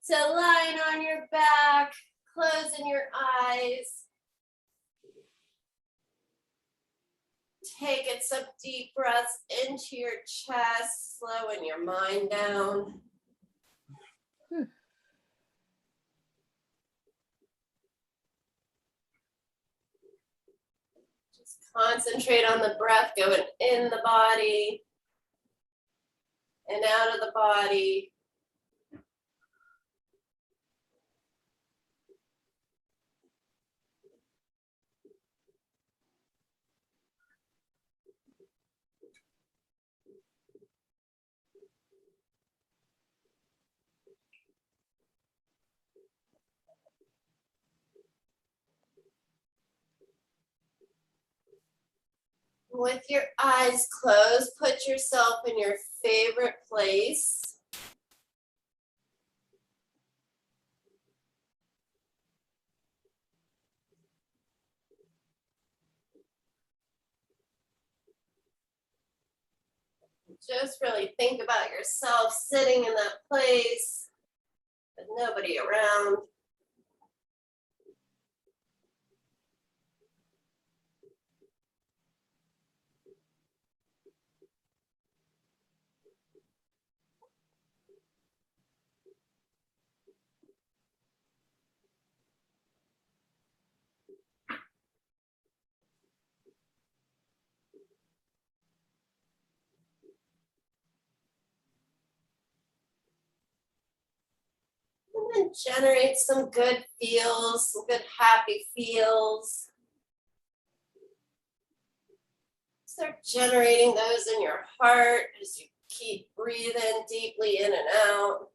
So lying on your back, closing your eyes. Taking some deep breaths into your chest, slowing your mind down. Just concentrate on the breath going in the body and out of the body. With your eyes closed, put yourself in your favorite place. Just really think about yourself sitting in that place with nobody around. And then generate some good feels, some good happy feels. Start generating those in your heart as you keep breathing deeply in and out.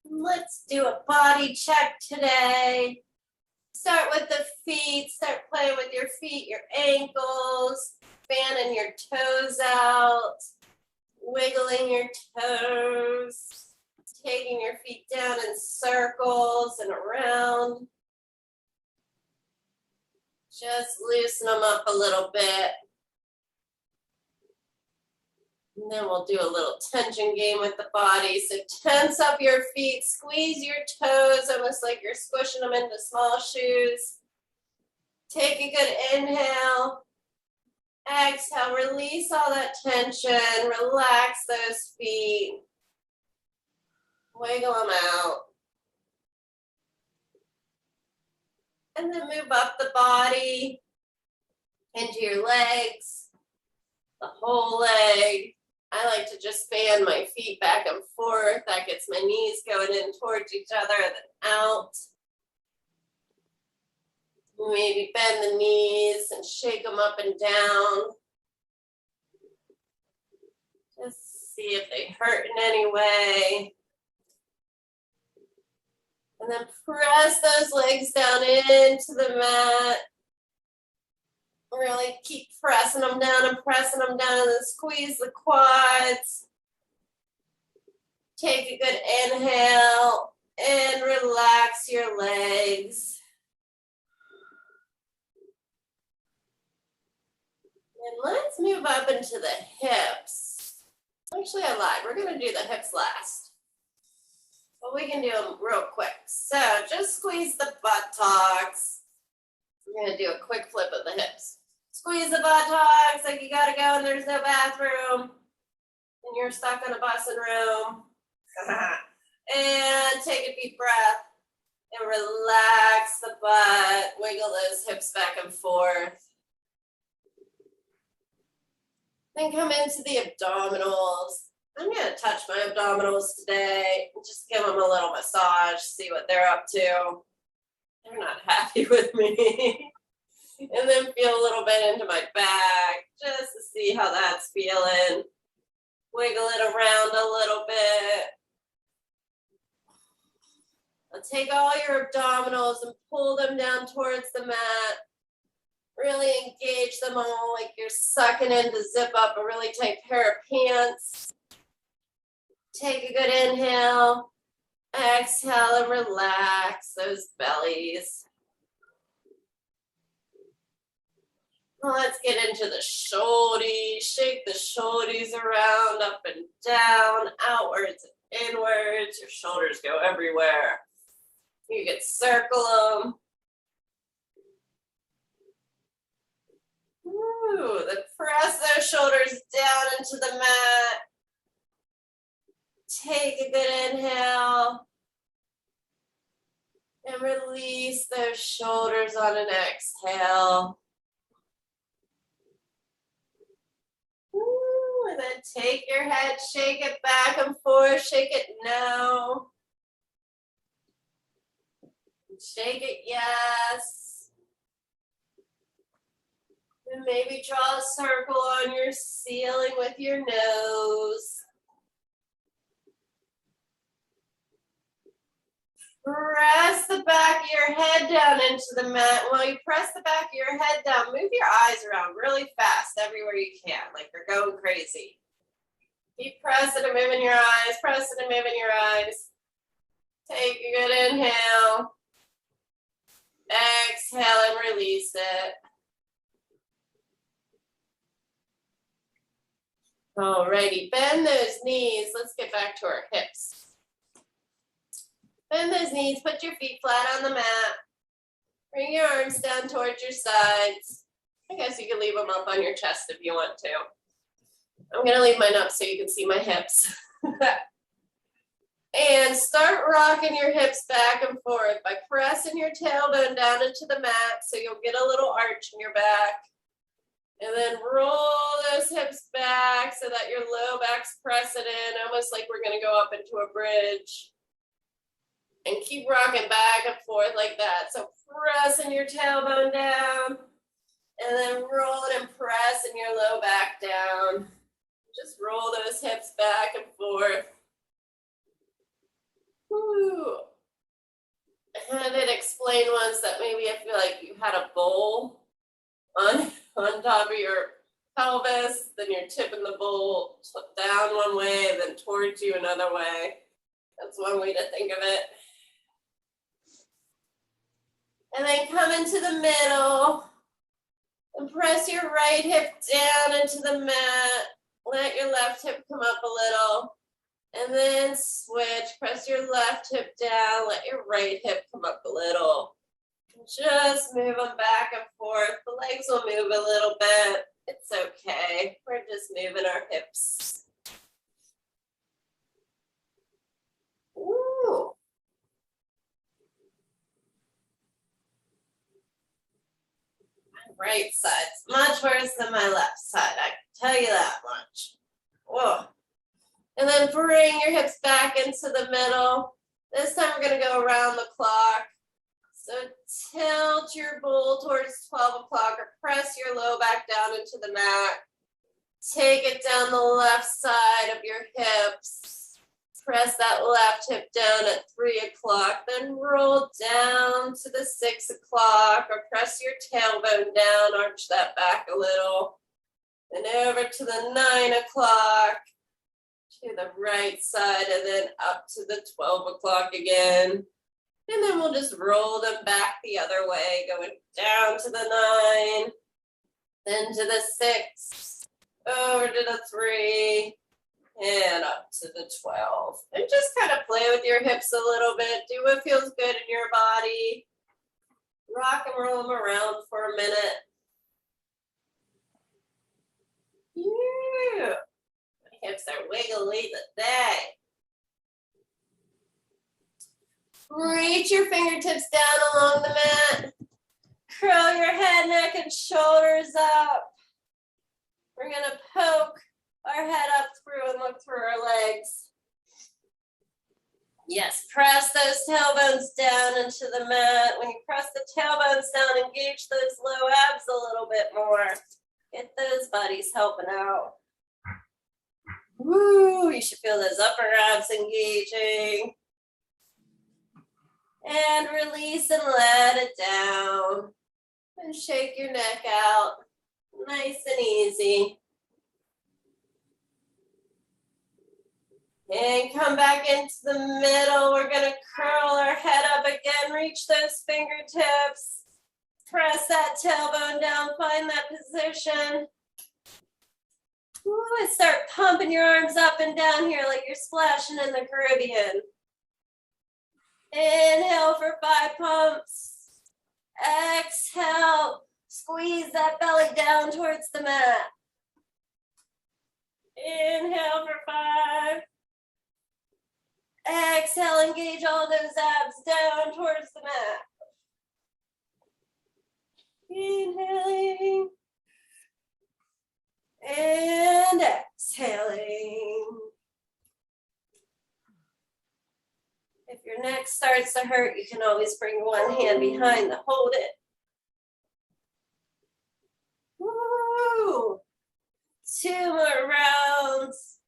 Let's do a body check today. Start with the feet. Start playing with your feet, your ankles, fanning your toes out, wiggling your toes, taking your feet down in circles and around. Just loosen them up a little bit. And then we'll do a little tension game with the body. So tense up your feet, squeeze your toes, almost like you're squishing them into small shoes. Take a good inhale. Exhale, release all that tension. Relax those feet. Wiggle them out. And then move up the body into your legs, the whole leg. I like to just fan my feet back and forth. That gets my knees going in towards each other, then out. Maybe bend the knees and shake them up and down. Just see if they hurt in any way. And then press those legs down into the mat. Really keep pressing them down and pressing them down and then squeeze the quads. Take a good inhale and relax your legs. And let's move up into the hips. Actually, I lied. We're going to do the hips last. But we can do them real quick. So just squeeze the buttocks. I'm going to do a quick flip of the hips. Squeeze the buttocks like you got to go and there's no bathroom. And you're stuck in a bus and room. And take a deep breath. And relax the butt. Wiggle those hips back and forth. Then come into the abdominals. I'm going to touch my abdominals today and just give them a little massage, see what they're up to. They're not happy with me. And then feel a little bit into my back just to see how that's feeling. Wiggle it around a little bit. Now take all your abdominals and pull them down towards the mat. Really engage them all like you're sucking in to zip up a really tight pair of pants. Take a good inhale. Exhale and relax those bellies. Let's get into the shouldies. Shake the shouldies around, up and down, outwards and inwards. Your shoulders go everywhere. You can circle them. Ooh, then press those shoulders down into the mat. Take a good inhale. And release those shoulders on an exhale. Ooh, and then take your head, shake it back and forth, shake it no. Shake it yes. And maybe draw a circle on your ceiling with your nose. Press the back of your head down into the mat. While you press the back of your head down, move your eyes around really fast everywhere you can, like you're going crazy. Keep pressing and moving your eyes, pressing and moving your eyes. Take a good inhale. Exhale and release it. Alrighty, bend those knees. Let's get back to our hips. Bend those knees, put your feet flat on the mat. Bring your arms down towards your sides. I guess you can leave them up on your chest if you want to. I'm gonna leave mine up so you can see my hips. And start rocking your hips back and forth by pressing your tailbone down into the mat so you'll get a little arch in your back. And then roll those hips back so that your low back's pressing in, almost like we're gonna go up into a bridge. And keep rocking back and forth like that. So pressing your tailbone down and then rolling and pressing your low back down. Just roll those hips back and forth. Woo. I did explain once that maybe I feel like you had a bowl on top of your pelvis, then you're tipping the bowl down one way, then towards you another way. That's one way to think of it. And then come into the middle and press your right hip down into the mat. Let your left hip come up a little. And then switch, press your left hip down, let your right hip come up a little. Just move them back and forth. The legs will move a little bit. It's okay. We're just moving our hips. Ooh. Right side's much worse than my left side, I can tell you that much. Whoa. And then bring your hips back into the middle. This time we're going to go around the clock. So tilt your bowl towards 12 o'clock or press your low back down into the mat. Take it down the left side of your hips. Press that left hip down at 3 o'clock, then roll down to the 6 o'clock or press your tailbone down, arch that back a little. Then over to the 9 o'clock, to the right side, and then up to the 12 o'clock again. And then we'll just roll them back the other way, going down to the 9, then to the 6, over to the 3, and up to the 12. And just kind of play with your hips a little bit. Do what feels good in your body. Rock and roll them around for a minute. Yeah. My hips are wiggly today. Reach your fingertips down along the mat. Curl your head, neck, and shoulders up. We're going to poke our head up through and look through our legs. Yes, press those tailbones down into the mat. When you press the tailbones down, engage those low abs a little bit more. Get those buddies helping out. Woo, you should feel those upper abs engaging. And release and let it down. And shake your neck out. Nice and easy. And come back into the middle. We're going to curl our head up again. Reach those fingertips. Press that tailbone down. Find that position. Ooh, and start pumping your arms up and down here like you're splashing in the Caribbean. Inhale for 5 pumps. Exhale. Squeeze that belly down towards the mat. Inhale for 5. Exhale, engage all those abs down towards the mat. Inhaling. And exhaling. If your neck starts to hurt, you can always bring one hand behind to hold it. Woo! 2 more rounds.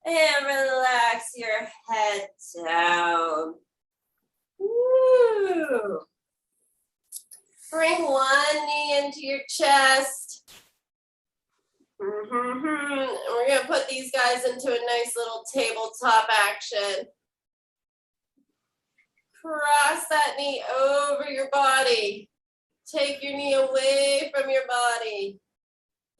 And relax your head down. Woo! Bring one knee into your chest. And we're going to put these guys into a nice little tabletop action. Cross that knee over your body. Take your knee away from your body.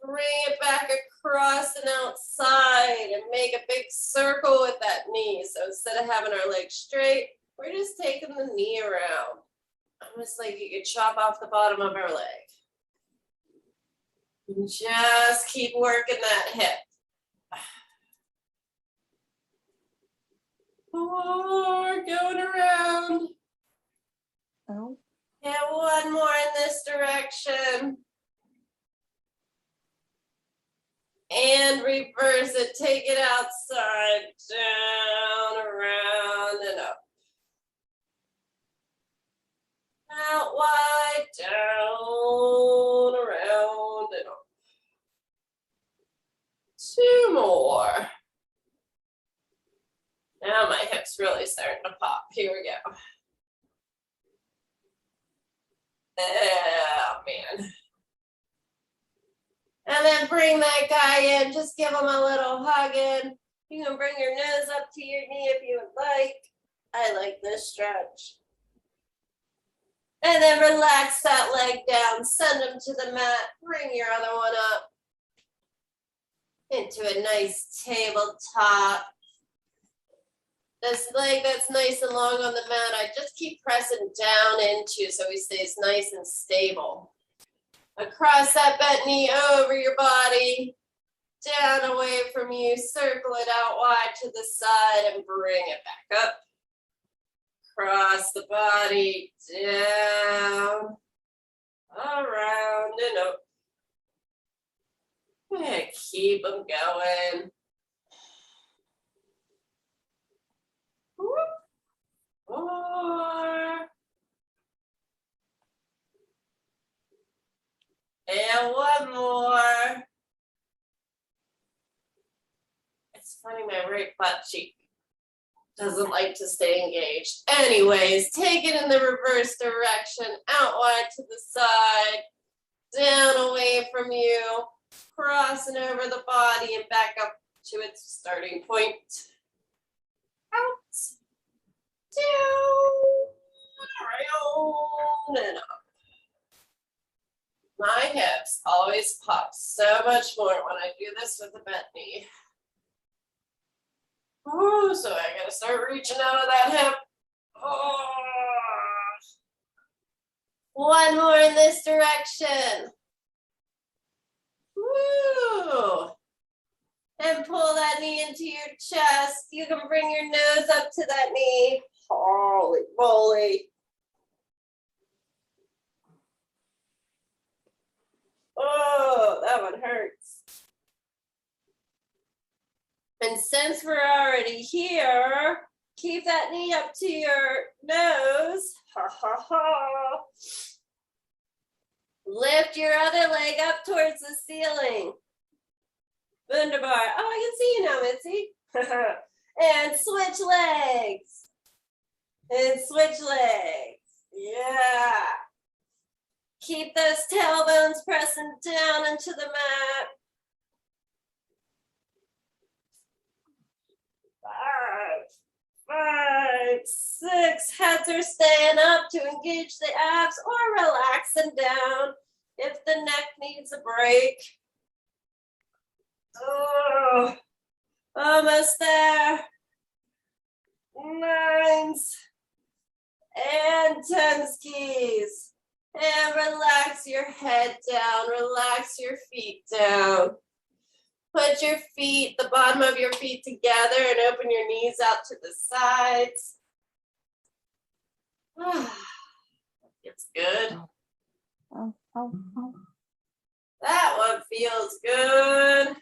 Bring it back across and outside and make a big circle with that knee. So instead of having our legs straight, we're just taking the knee around. Almost like you could chop off the bottom of our leg. And just keep working that hip. 4, going around. Oh. And 1 more in this direction. And reverse it, take it outside, down, around, and up. Out wide, down, around, and up. 2 more. Now my hip's really starting to pop. Here we go. Oh, man. And then bring that guy in. Just give him a little hug in. You can bring your nose up to your knee if you would like. I like this stretch. And then relax that leg down. Send him to the mat. Bring your other one up into a nice tabletop. This leg that's nice and long on the mat, I just keep pressing down into so he stays nice and stable. Across that bent knee over your body, down away from you, circle it out wide to the side and bring it back up. Cross the body, down, around and up. And keep them going. 4. And 1 more. It's funny, my right butt cheek doesn't like to stay engaged. Anyways, take it in the reverse direction, out wide to the side, down away from you, crossing over the body and back up to its starting point. Out, down, around, and up. My hips always pop so much more when I do this with the bent knee. Ooh, so I gotta start reaching out of that hip. Oh. 1 more in this direction. Woo. And pull that knee into your chest. You can bring your nose up to that knee. Holy moly. Oh, that one hurts. And since we're already here, keep that knee up to your nose. Ha ha ha. Lift your other leg up towards the ceiling. Wunderbar. Oh, I can see you now, Mitzi. And switch legs. And switch legs. Yeah. Keep those tailbones pressing down into the mat. 5, 6. Heads are staying up to engage the abs or relaxing down if the neck needs a break. Oh, almost there. 9s and 10 skis. And relax your head down, relax your feet down. Put your feet, the bottom of your feet together and open your knees out to the sides. It's good. Oh, oh, oh. That one feels good.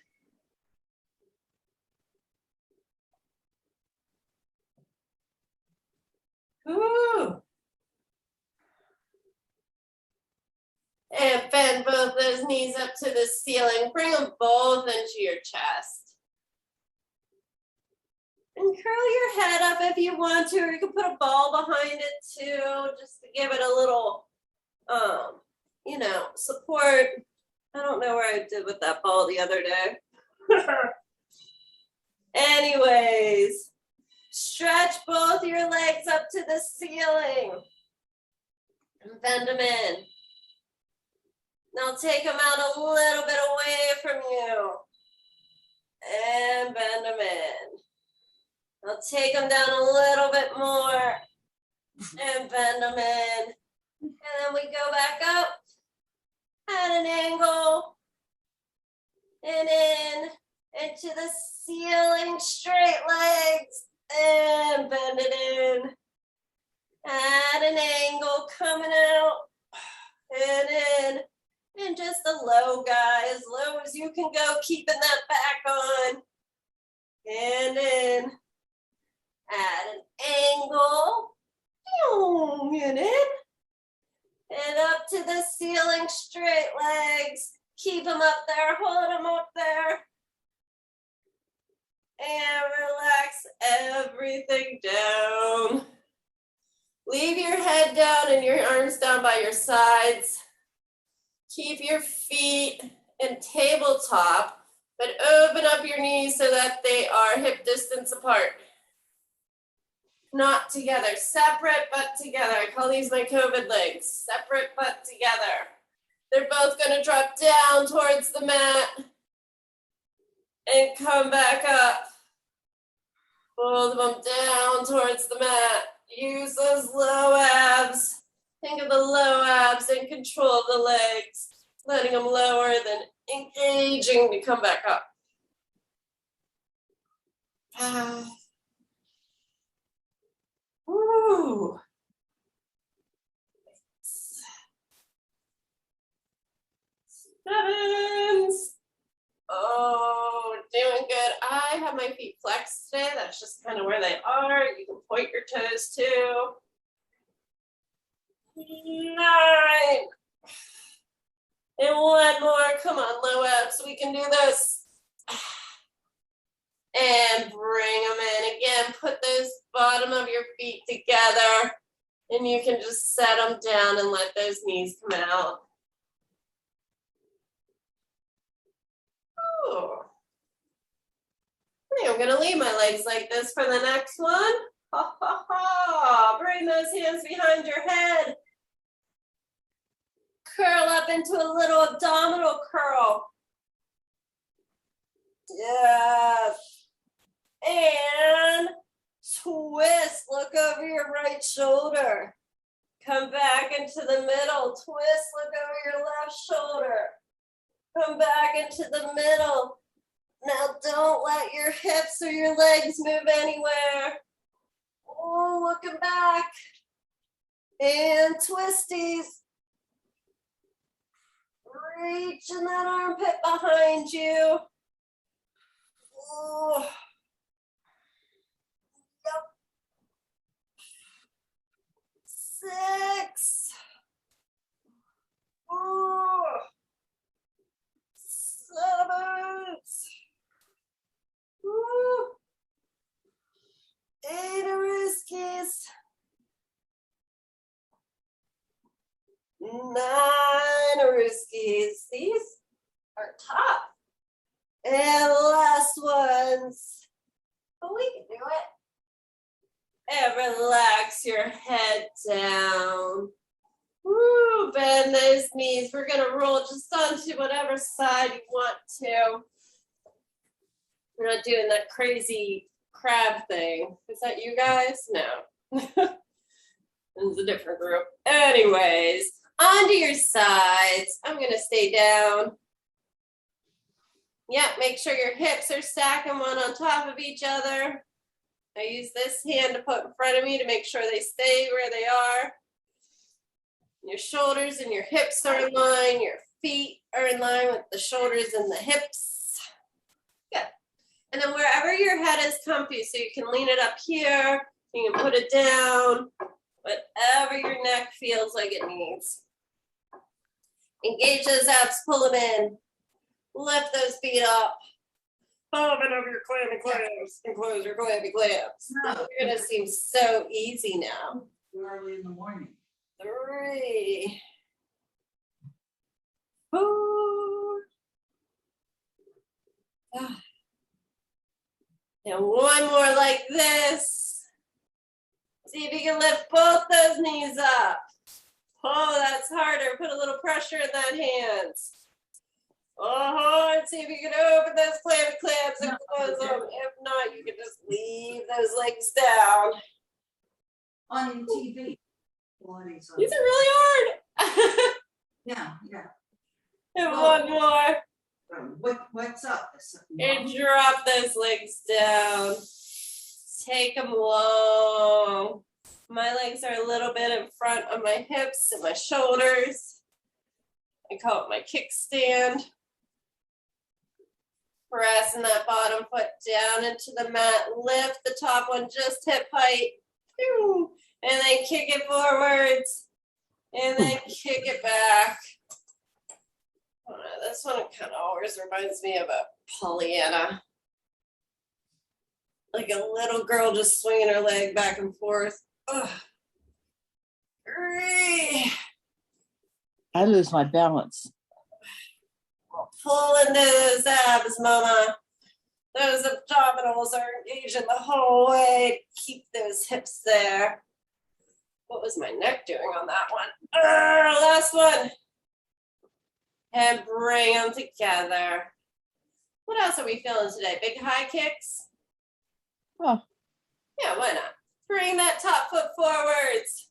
Ooh. And bend both those knees up to the ceiling. Bring them both into your chest. And curl your head up if you want to, or you can put a ball behind it too, just to give it a little, support. I don't know where I did with that ball the other day. Anyways, stretch both your legs up to the ceiling. And bend them in. Now take them out a little bit away from you. And bend them in. Now take them down a little bit more. And bend them in. And then we go back up at an angle. And in. Into the ceiling, straight legs. And bend it in. At an angle, coming out. And in. And just a low guy, as low as you can go, keeping that back on. And in. At an angle. And in. And up to the ceiling, straight legs. Keep them up there, hold them up there. And relax everything down. Leave your head down and your arms down by your sides. Keep your feet in tabletop, but open up your knees so that they are hip distance apart. Not together, separate but together. I call these my COVID legs, separate but together. They're both gonna drop down towards the mat and come back up. Both of them down towards the mat. Use those low abs. Think of the low abs and control the legs. Letting them lower, then engaging to come back up. Woo. 7s. Oh, doing good. I have my feet flexed today. That's just kind of where they are. You can point your toes too. 9. And one more. Come on, low abs. We can do this. And bring them in. Again, put those bottom of your feet together. And you can just set them down and let those knees come out. Ooh. I think I'm going to leave my legs like this for the next one. Ha, ha, ha. Bring those hands behind your head. Curl up into a little abdominal curl. Yes. And twist. Look over your right shoulder. Come back into the middle. Twist. Look over your left shoulder. Come back into the middle. Now don't let your hips or your legs move anywhere. Oh, looking back. And twisties. Reaching that armpit behind you. Oh. Yep. 6. 4. 7. 8 Ariskis. rooskies. These are tough. And last ones. But we can do it. And relax your head down. Woo, bend those knees. We're gonna roll just onto whatever side you want to. We're not doing that crazy crab thing. Is that you guys? No. It's a different group. Anyways, onto your sides. I'm gonna stay down. Yeah, make sure your hips are stacking one on top of each other. I use this hand to put in front of me to make sure they stay where they are. Your shoulders and your hips are in line. Your feet are in line with the shoulders and the hips. Good. And then wherever your head is comfy, so you can lean it up here, you can put it down, whatever your neck feels like it needs. Engage those abs, pull them in. Lift those feet up. Open up your clammy clams and close your clammy clams. No. You're gonna seem so easy now. Early in the morning. 3, 4. And one more like this. See if you can lift both those knees up. Oh, that's harder. Put a little pressure in that hands. And see if you can open those clammy clams and close them. If not, you can just leave those legs down. On TV. Pilates on- These are really hard. Yeah. And one more. What's up? And drop those legs down. Take them long. My legs are a little bit in front of my hips and my shoulders. I call it my kickstand. Pressing that bottom foot down into the mat. Lift the top one just hip height. And then kick it forwards. And then kick it back. This one kind of always reminds me of a Pollyanna. Like a little girl just swinging her leg back and forth. Ugh. 3. I lose my balance. Pull into those abs, mama. Those abdominals are engaging the whole way. Keep those hips there. What was my neck doing on that one? Last one. And bring them together. What else are we feeling today? Big high kicks? Oh. Yeah, why not? Bring that top foot forwards.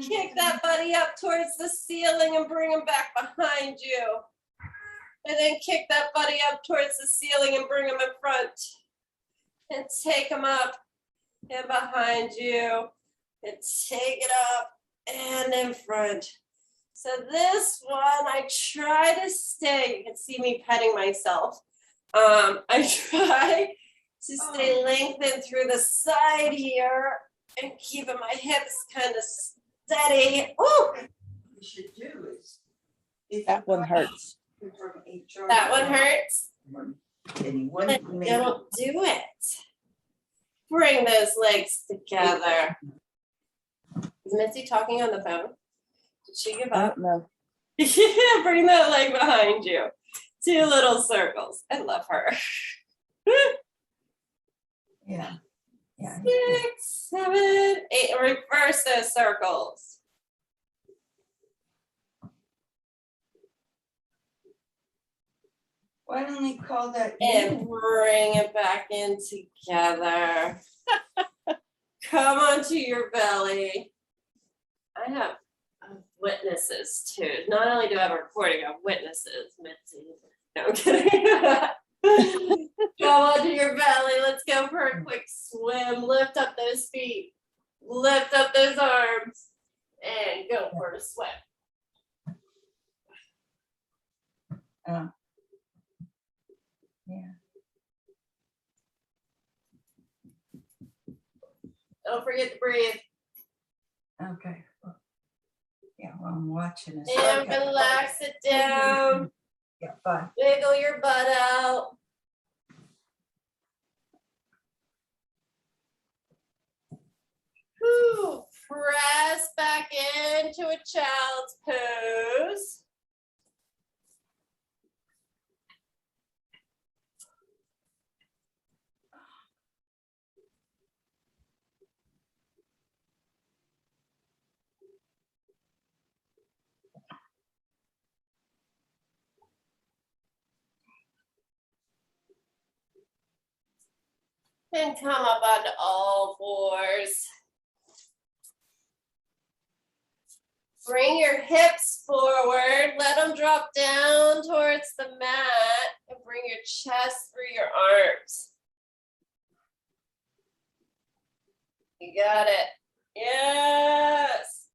Kick that buddy up towards the ceiling and bring him back behind you. And then kick that buddy up towards the ceiling and bring him in front. And take him up and behind you. And take it up and in front. So this one, I try to stay, you can see me petting myself. I try to stay lengthened through the side here and keeping my hips kind of steady. Oh, What you should do is. That one hurts. that one hurts. Anyone Then don't do it. Bring those legs together. Is Missy talking on the phone? Did she give I up? don't know. Yeah, bring that leg behind you. 2 little circles. I love her. Yeah. 6, 7, 8. Reverse those circles. Why don't they call that? And bring it back in together. Come onto your belly. I have witnesses too. Not only do I have a recording, I have witnesses. Mitzi. No, I'm kidding. Come onto your belly. Let's go for a quick swim. Lift up those feet. Lift up those arms. And go for a swim. Yeah. Don't forget to breathe. Okay. Yeah, well, I'm watching this. And Okay. relax it down. Yeah, bye. Wiggle your butt out. Whew. Press back into a child's pose. And come up onto all fours. Bring your hips forward, let them drop down towards the mat, and bring your chest through your arms. You got it. Yes.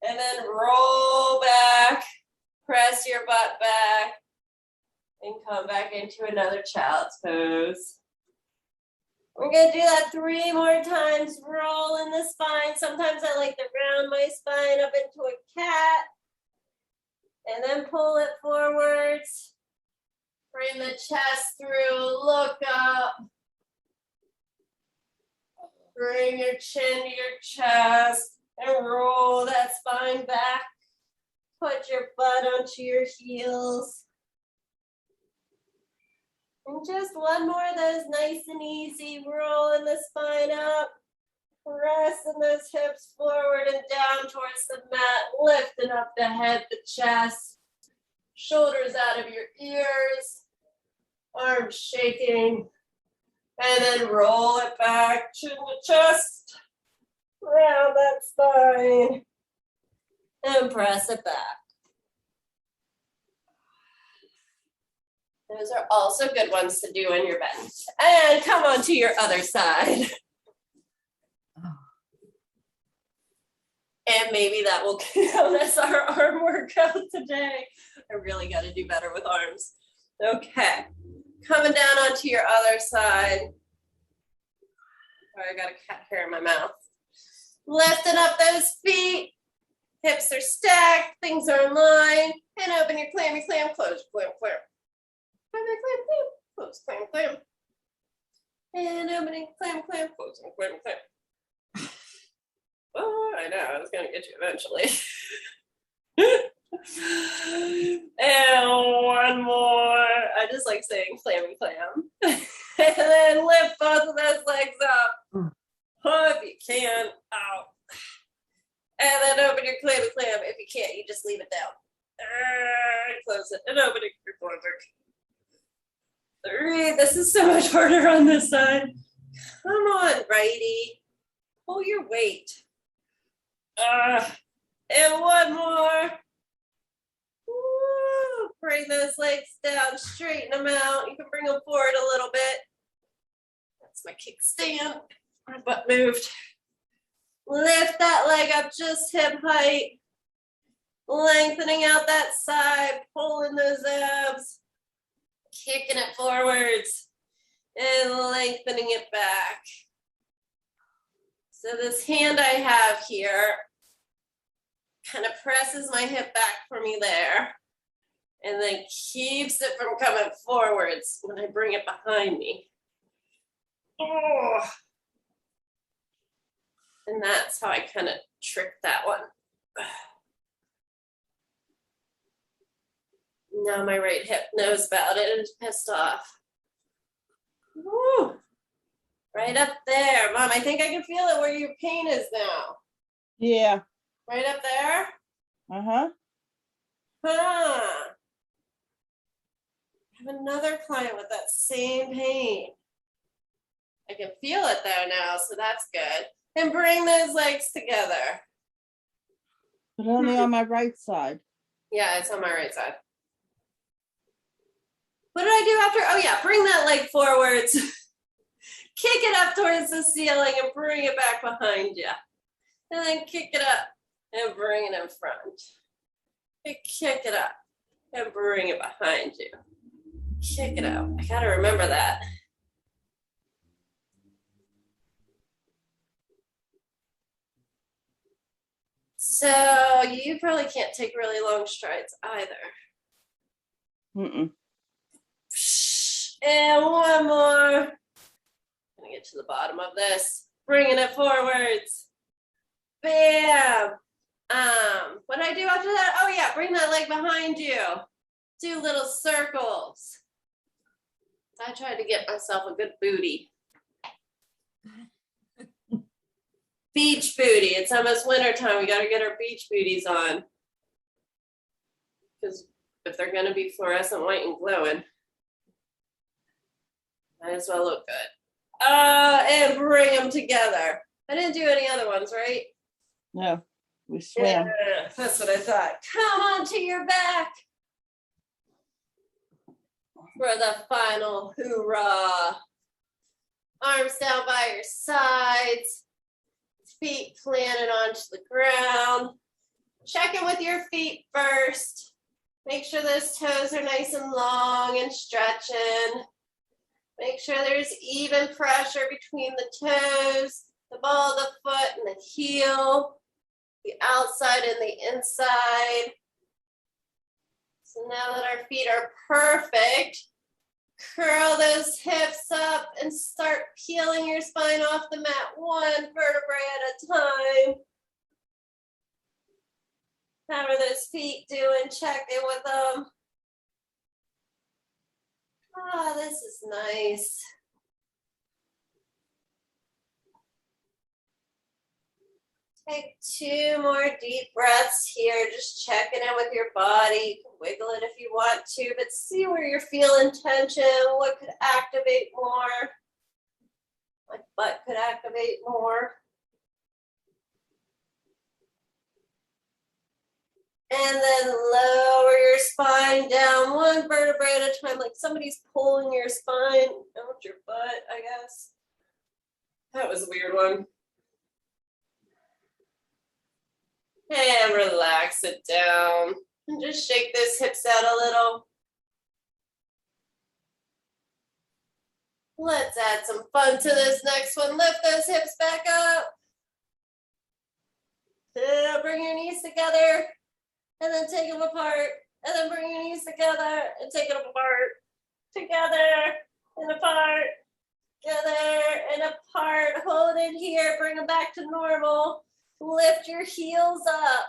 And then roll back, press your butt back, and come back into another child's pose. We're gonna do that 3 more times, rolling the spine. Sometimes I like to round my spine up into a cat and then pull it forwards. Bring the chest through, look up. Bring your chin to your chest and roll that spine back. Put your butt onto your heels. And just one more of those, nice and easy, rolling the spine up, pressing those hips forward and down towards the mat, lifting up the head, the chest, shoulders out of your ears, arms shaking, and then roll it back, chin to chest, round that spine, and press it back. Those are also good ones to do in your bed. And come on to your other side. And maybe that will count as our arm workout today. I really got to do better with arms. Okay. Coming down onto your other side. Oh, I got a cat hair in my mouth. Lifting up those feet. Hips are stacked. Things are in line. And open your clammy clam. Close, clam, clam. Clam, clam, clam. Close, clam, clam. And opening, clam, clam. Closing, clam, clam. Oh, I know. I was going to get you eventually. And one more. I just like saying clammy clam. And then lift both of those legs up. Oh, if you can. Out. And then open your clammy clam. If you can't, you just leave it down. Close it. And open it. Close it. 3. This is so much harder on this side. Come on, righty. Pull your weight. And one more. Woo. Bring those legs down, straighten them out. You can bring them forward a little bit. That's my kickstand. My butt moved. Lift that leg up just hip height. Lengthening out that side, pulling those abs. Kicking it forwards and lengthening it back. So this hand I have here kind of presses my hip back for me there and then keeps it from coming forwards when I bring it behind me. Oh. And that's how I kind of trick that one. Now my right hip knows about it and is pissed off. Woo. Right up there. Mom, I think I can feel it where your pain is now. Yeah. Right up there? Uh-huh. Huh. I have another client with that same pain. I can feel it though now, so that's good. And bring those legs together. But only on my right side. Yeah, it's on my right side. What did I do after? Oh yeah, bring that leg forwards. Kick it up towards the ceiling and bring it back behind you. And then kick it up and bring it in front. And kick it up and bring it behind you. Kick it out. I gotta remember that. So you probably can't take really long strides either. Mm-mm. And one more. I'm gonna get to the bottom of this. Bringing it forwards. Bam. What did I do after that? Oh yeah, bring that leg behind you. Do little circles. I tried to get myself a good booty. Beach booty. It's almost winter time. We gotta get our beach booties on. Because if they're gonna be fluorescent white and glowing, might as well look good. And bring them together. I didn't do any other ones, right? No, we swam. Yeah, that's what I thought. Come on to your back for the final hoorah. Arms down by your sides, feet planted onto the ground. Check in with your feet first. Make sure those toes are nice and long and stretching. Make sure there's even pressure between the toes, the ball of the foot and the heel, the outside and the inside. So now that our feet are perfect, curl those hips up and start peeling your spine off the mat one vertebrae at a time. How are those feet doing? Check in with them. Ah, this is nice. Take 2 more deep breaths here, just checking in with your body. You can wiggle it if you want to, but see where you're feeling tension, what could activate more. My butt could activate more. And then lower your spine down one vertebrae at a time, like somebody's pulling your spine out your butt, I guess. That was a weird one. And relax it down. And just shake those hips out a little. Let's add some fun to this next one. Lift those hips back up. Bring your knees together. And then take them apart. And then bring your knees together and take them apart. Together and apart. Together and apart. Hold it here. Bring them back to normal. Lift your heels up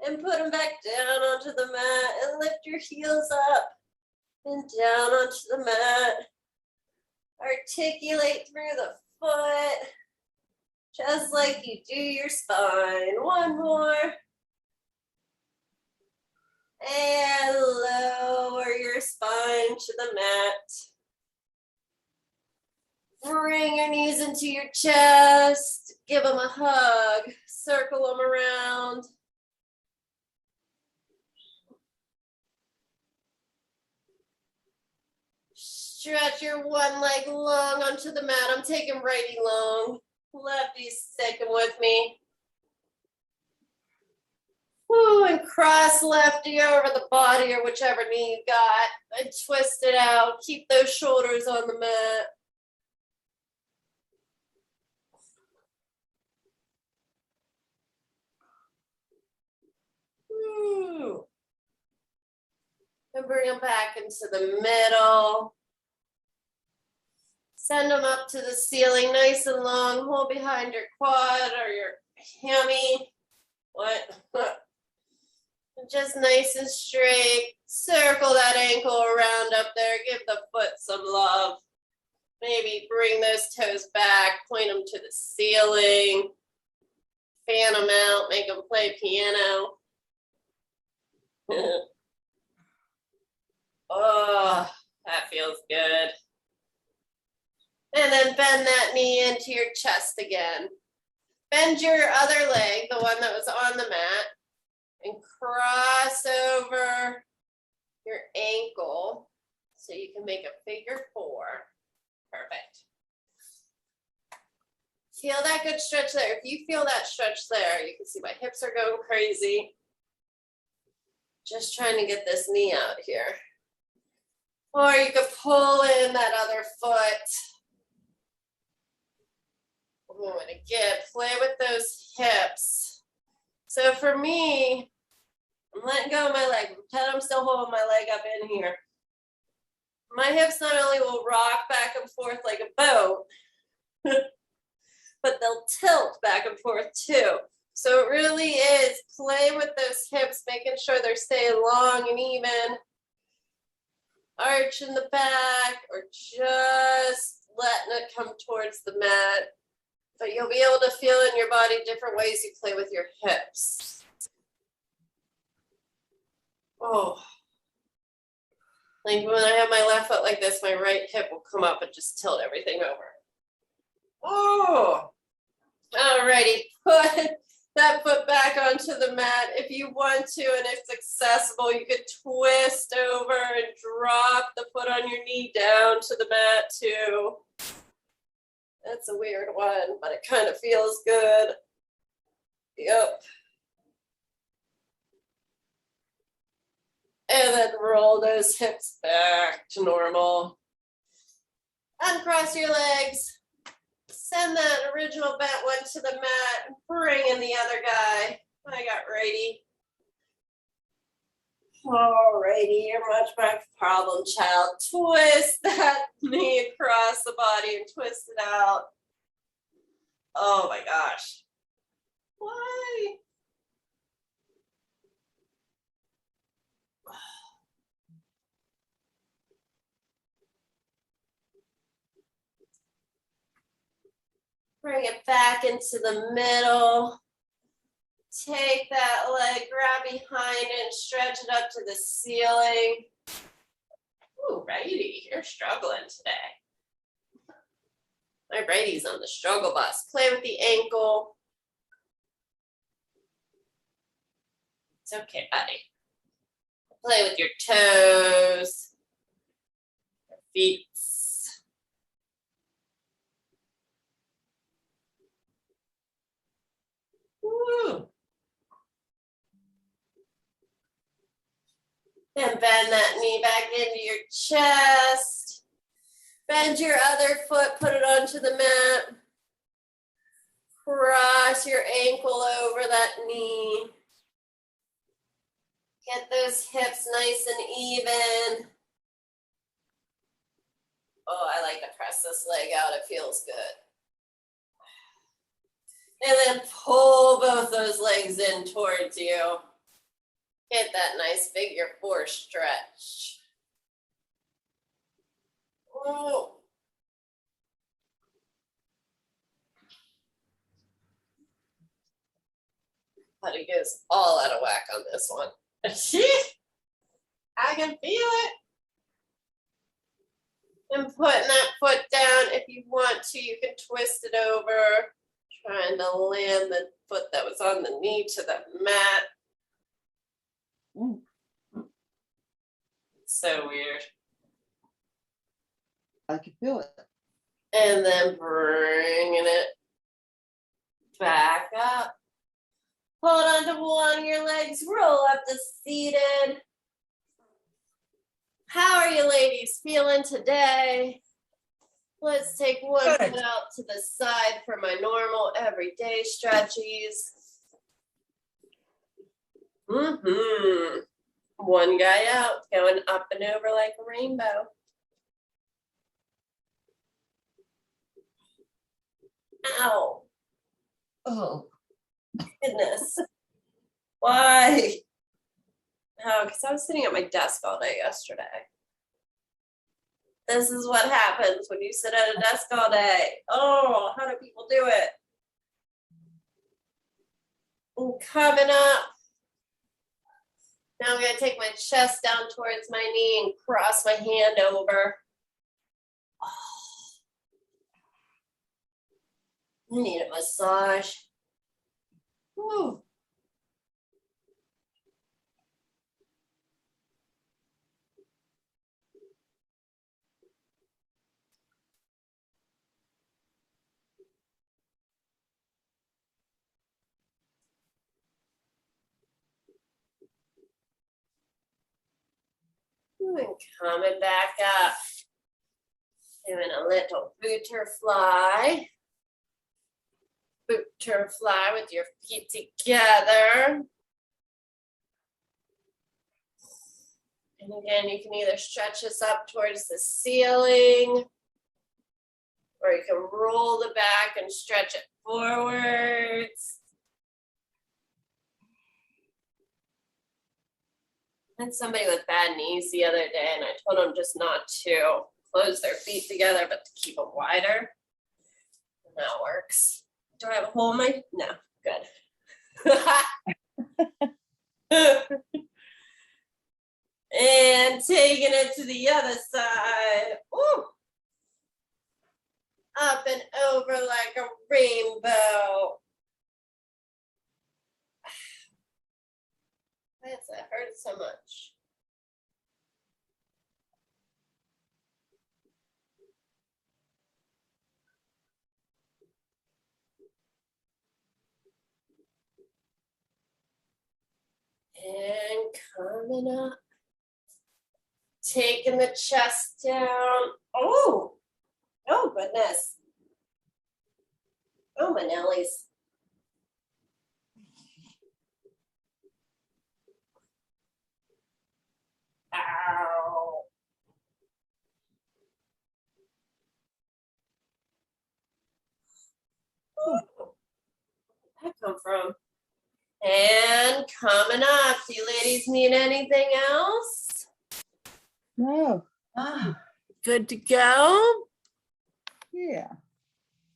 and put them back down onto the mat. And lift your heels up and down onto the mat. Articulate through the foot. Just like you do your spine. One more. And lower your spine to the mat. Bring your knees into your chest. Give them a hug. Circle them around. Stretch your one leg long onto the mat. I'm taking righty long. Lefty's sticking with me. Woo, and cross lefty over the body or whichever knee you got. And twist it out. Keep those shoulders on the mat. Woo. And bring them back into the middle. Send them up to the ceiling nice and long. Hold behind your quad or your hammy. What? Just nice and straight. Circle that ankle around up there. Give the foot some love. Maybe bring those toes back. Point them to the ceiling. Fan them out. Make them play piano. Oh, that feels good. And then bend that knee into your chest again. Bend your other leg, the one that was on the mat, and cross over your ankle so you can make a figure 4. Perfect. Feel that good stretch there. If you feel that stretch there, you can see my hips are going crazy. Just trying to get this knee out here. Or you could pull in that other foot. And again, play with those hips. So for me, I'm letting go of my leg. Pretend I'm still holding my leg up in here. My hips not only will rock back and forth like a boat, but they'll tilt back and forth too. So it really is play with those hips, making sure they're staying long and even. Arch in the back or just letting it come towards the mat. But you'll be able to feel in your body different ways you play with your hips. Oh. Like when I have my left foot like this, my right hip will come up and just tilt everything over. Oh, alrighty. Put that foot back onto the mat if you want to, and if it's accessible, you could twist over and drop the foot on your knee down to the mat too. That's a weird one, but it kind of feels good. Yep. And then roll those hips back to normal. Uncross your legs. Send that original bent one to the mat and bring in the other guy. I got righty. Alrighty, you're much my problem child. Twist that knee across the body and twist it out. Oh my gosh. Why? Bring it back into the middle. Take that leg, grab behind it, and stretch it up to the ceiling. Ooh, righty, you're struggling today. My righty's on the struggle bus. Play with the ankle. It's okay, buddy. Play with your toes, your feet. Woo. Then bend that knee back into your chest. Bend your other foot, put it onto the mat. Cross your ankle over that knee. Get those hips nice and even. Oh, I like to press this leg out. It feels good. And then pull both those legs in towards you. Get that nice figure 4 stretch. Whoa. Buddy goes all out of whack on this one. I can feel it. And putting that foot down, if you want to, you can twist it over, trying to land the foot that was on the knee to the mat. So weird. I can feel it. And then bringing it back up. Hold on to one of your legs, roll up to seated. How are you ladies feeling today? Let's take one Good. foot out to the side for my normal everyday stretchies. One guy out, going up and over like a rainbow. Ow. Oh, goodness. Why? Oh, because I was sitting at my desk all day yesterday. This is what happens when you sit at a desk all day. Oh, how do people do it? And coming up. Now I'm going to take my chest down towards my knee and cross my hand over. I need a massage. Whew. And coming back up. Doing a little butterfly. Butterfly with your feet together. And again, you can either stretch this up towards the ceiling, or you can roll the back and stretch it forwards. I had somebody with bad knees the other day, and I told them just not to close their feet together, but to keep them wider. And that works. Do I have a hole in my? No, good. And taking it to the other side. Ooh. up and over like a rainbow. Why does that hurt so much? And coming up. Taking the chest down. Oh, oh goodness. Oh, my Nellies. Ow. Where'd that come from? And coming up. Do you ladies need anything else? No, Ah, Good to go? yeah.